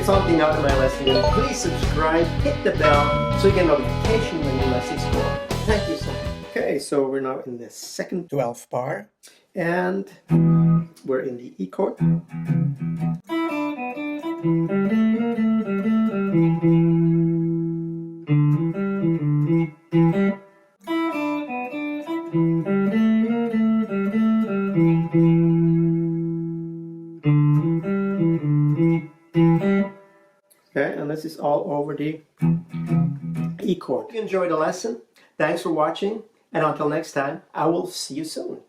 get something out of my lesson, please subscribe, hit the bell so you get notification when new lessons go up. Thank you so much. Okay, so we're now in the second 12th bar, and we're in the E chord. Okay, and this is all over the E chord. If you enjoyed the lesson, thanks for watching, and until next time, I will see you soon.